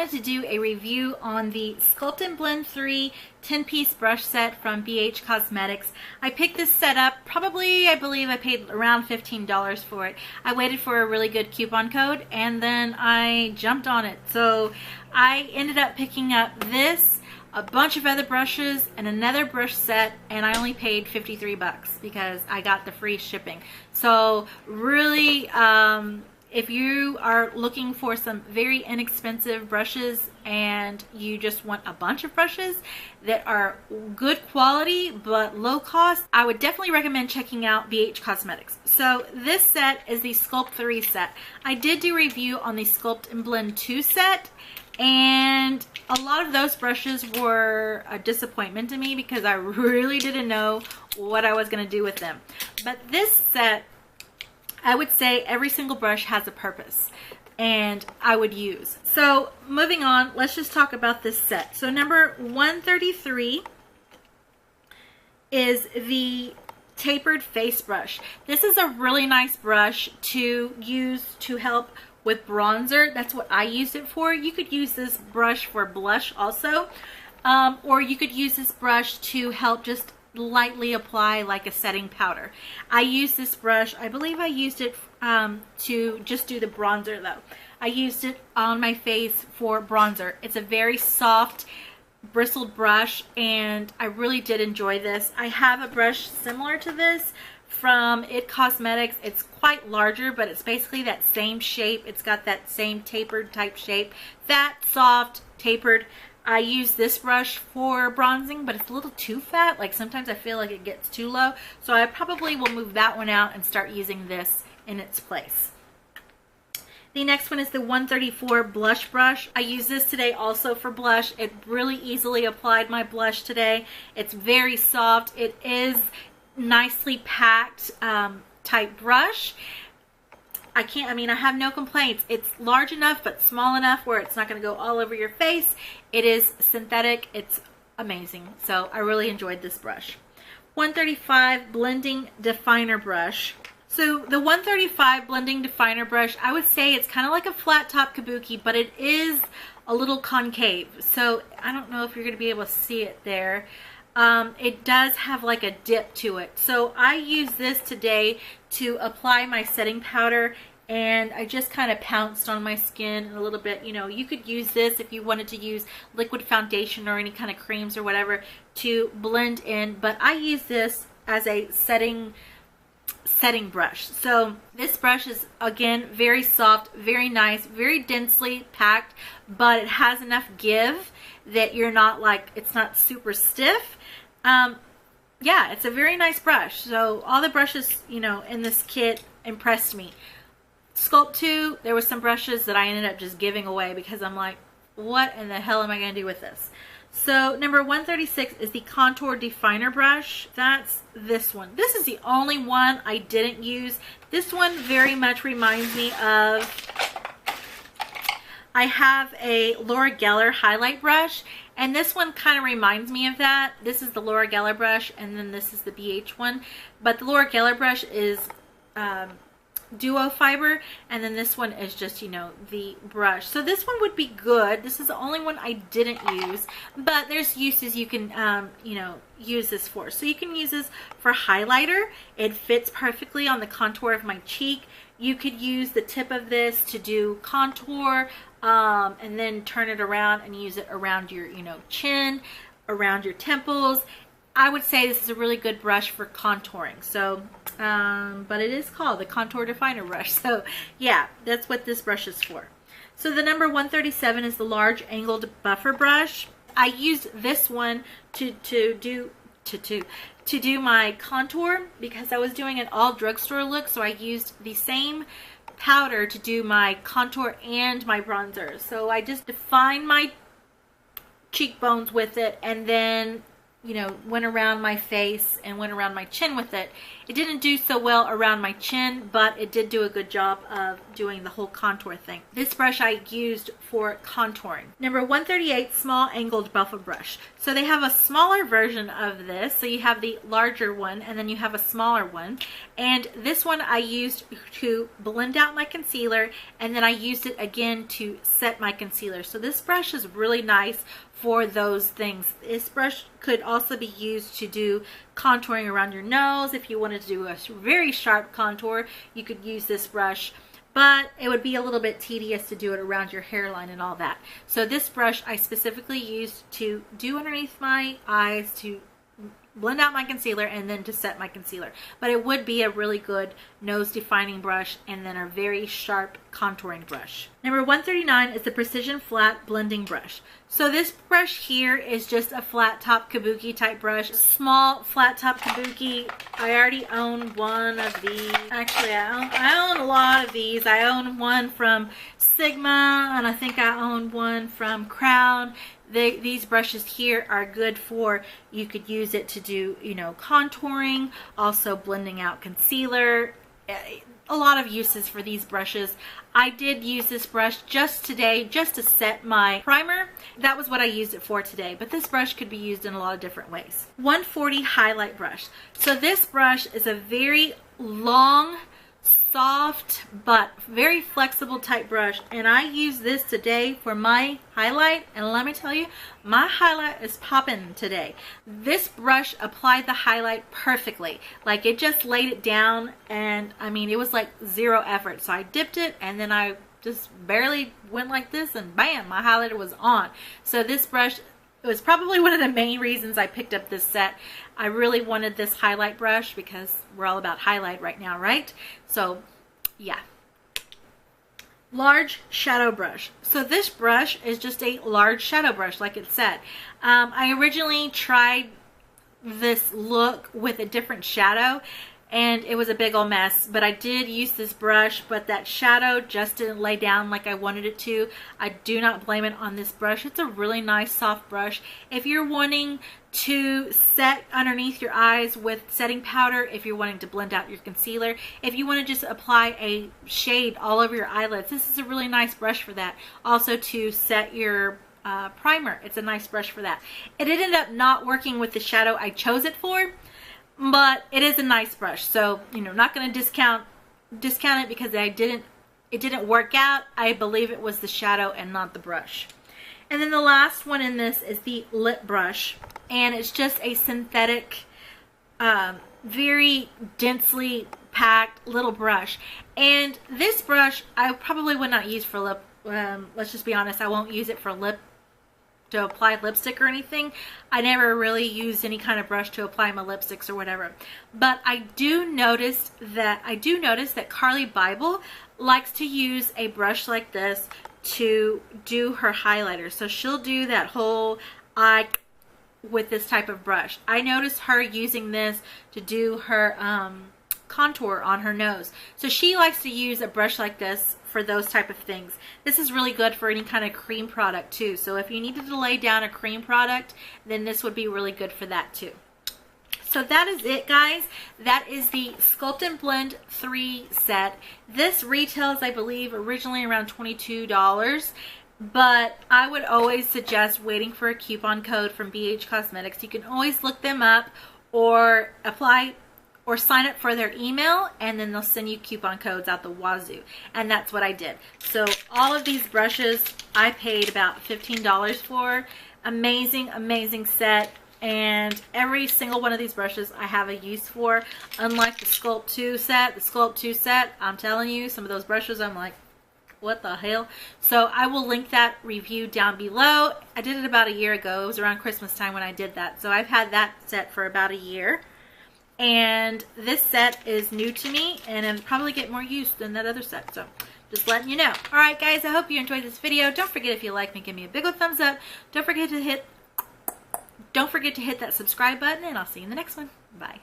wanted to do a review on the Sculpt and Blend 3 10-piece brush set from BH Cosmetics. I picked this set up probably, I believe I paid around $15 for it. I waited for a really good coupon code and then I jumped on it. So I ended up picking up this, a bunch of other brushes, and another brush set, and I only paid 53 bucks because I got the free shipping. So really, if you are looking for some very inexpensive brushes and you just want a bunch of brushes that are good quality but low cost, I would definitely recommend checking out BH Cosmetics. So this set is the Sculpt 3 set. I did do a review on the Sculpt and Blend 2 set, and a lot of those brushes were a disappointment to me because I really didn't know what I was going to do with them. But this set, I would say every single brush has a purpose and I would use. So moving on, let's just talk about this set. So number 133 is the Tapered face brush. This is a really nice brush to use to help with bronzer. That's what I used it for. You could use this brush for blush also, or you could use this brush to help just lightly apply like a setting powder. I use this brush, I believe I used it to just do the bronzer though. I used it on my face for bronzer. It's a very soft bristled brush and I really did enjoy this. I have a brush similar to this from IT Cosmetics. It's quite larger, but it's basically that same shape. It's got that same tapered type shape. Fat, soft, tapered. I use this brush for bronzing, but it's a little too fat. Like sometimes I feel like it gets too low. So I probably will move that one out and start using this in its place. The next one is the 134 blush brush. I use this today also for blush. It really easily applied my blush today. It's very soft. It is nicely packed type brush. I have no complaints. It's large enough but small enough where it's not going to go all over your face. It is synthetic. It's amazing. So I really enjoyed this brush. 135 blending definer brush. So the 135 blending definer brush, I would say it's kind of like a flat top kabuki, but it is a little concave. So I don't know if you're going to be able to see it there. It does have like a dip to it. So I use this today to apply my setting powder, and I just kind of pounced on my skin a little bit. You know, you could use this if you wanted to use liquid foundation or any kind of creams or whatever to blend in, but I use this as a setting brush. So this brush is again very soft, very nice, very densely packed, but it has enough give that you're not like, it's not super stiff. Yeah, it's a very nice brush. So all the brushes, you know, in this kit impressed me. Sculpt 2, there were some brushes that I ended up just giving away because I'm like, what in the hell am I going to do with this? So number 136 is the contour definer brush. That's this one. This is the only one I didn't use. This one very much reminds me of, I have a Laura Geller highlight brush, and this one kind of reminds me of that. This is the Laura Geller brush, and then this is the BH one. But the Laura Geller brush is duo fiber, and then this one is just, you know, the brush. So this one would be good. This is the only one I didn't use, but there's uses you can you know, use this for. So you can use this for highlighter. It fits perfectly on the contour of my cheek. You could use the tip of this to do contour, and then turn it around and use it around your, you know, chin, around your temples. I would say this is a really good brush for contouring. So, but it is called the contour definer brush. So yeah, that's what this brush is for. So the number 137 is the large angled buffer brush. I used this one to do my contour because I was doing an all drugstore look. So I used the same powder to do my contour and my bronzer. So I just defined my cheekbones with it and then you know, went around my face and went around my chin with it. It didn't do so well around my chin, but it did do a good job of doing the whole contour thing. This brush I used for contouring. Number 138, small angled buffle brush. So they have a smaller version of this. So you have the larger one and then you have a smaller one. And this one I used to blend out my concealer, and then I used it again to set my concealer. So this brush is really nice for those things. This brush could also be used to do contouring around your nose. If you wanted to do a very sharp contour, you could use this brush, but it would be a little bit tedious to do it around your hairline and all that. So this brush I specifically used to do underneath my eyes, to blend out my concealer, and then to set my concealer. But it would be a really good nose defining brush and then a very sharp contouring brush. Number 139 is the Precision Flat Blending Brush. So this brush here is just a flat top kabuki type brush. Small flat top kabuki. I already own one of these. Actually, I own a lot of these. I own one from Sigma, and I think I own one from Crown. These brushes here are good for, you could use it to do, you know, contouring, also blending out concealer. A lot of uses for these brushes. I did use this brush just today just to set my primer. That was what I used it for today, but this brush could be used in a lot of different ways. 140 highlight brush. So this brush is a very long, soft but very flexible type brush, and I use this today for my highlight, and let me tell you, my highlight is popping today. This brush applied the highlight perfectly. Like, it just laid it down, and I mean, it was like zero effort. So I dipped it and then I just barely went like this and bam, my highlighter was on. So this brush, it was probably one of the main reasons I picked up this set. I really wanted this highlight brush because we're all about highlight right now, right? So yeah. Large shadow brush. So this brush is just a large shadow brush, like it said. I originally tried this look with a different shadow, and it was a big old mess, but I did use this brush, but that shadow just didn't lay down like I wanted it to. I do not blame it on this brush. It's a really nice soft brush. If you're wanting to set underneath your eyes with setting powder, if you're wanting to blend out your concealer, if you want to just apply a shade all over your eyelids, this is a really nice brush for that. Also to set your primer, it's a nice brush for that. It ended up not working with the shadow I chose it for, but it is a nice brush. So, you know, not going to discount it because it didn't work out. I believe it was the shadow and not the brush. And then the last one in this is the lip brush, and it's just a synthetic, very densely packed little brush. And this brush I probably would not use for lip. Let's just be honest, I won't use it for lip, to apply lipstick or anything. I never really used any kind of brush to apply my lipsticks or whatever. But I do notice that Carly Bible likes to use a brush like this to do her highlighter. So she'll do that whole eye with this type of brush. I noticed her using this to do her contour on her nose. So she likes to use a brush like this for those type of things. This is really good for any kind of cream product too. So if you needed to lay down a cream product, then this would be really good for that too. So that is it, guys. That is the Sculpt and Blend 3 set. This retails, I believe, originally around $22. But I would always suggest waiting for a coupon code from BH Cosmetics. You can always look them up or apply or sign up for their email, and then they'll send you coupon codes out the wazoo. And that's what I did. So all of these brushes I paid about $15 for. Amazing, amazing set. And every single one of these brushes I have a use for. Unlike the Sculpt 2 set. The Sculpt 2 set, I'm telling you, some of those brushes I'm like, what the hell? So I will link that review down below. I did it about a year ago. It was around Christmas time when I did that. So I've had that set for about a year. And this set is new to me, and I'll probably get more use than that other set. So just letting you know. Alright guys, I hope you enjoyed this video. Don't forget, if you like me, give me a big old thumbs up. Don't forget to hit that subscribe button, and I'll see you in the next one. Bye.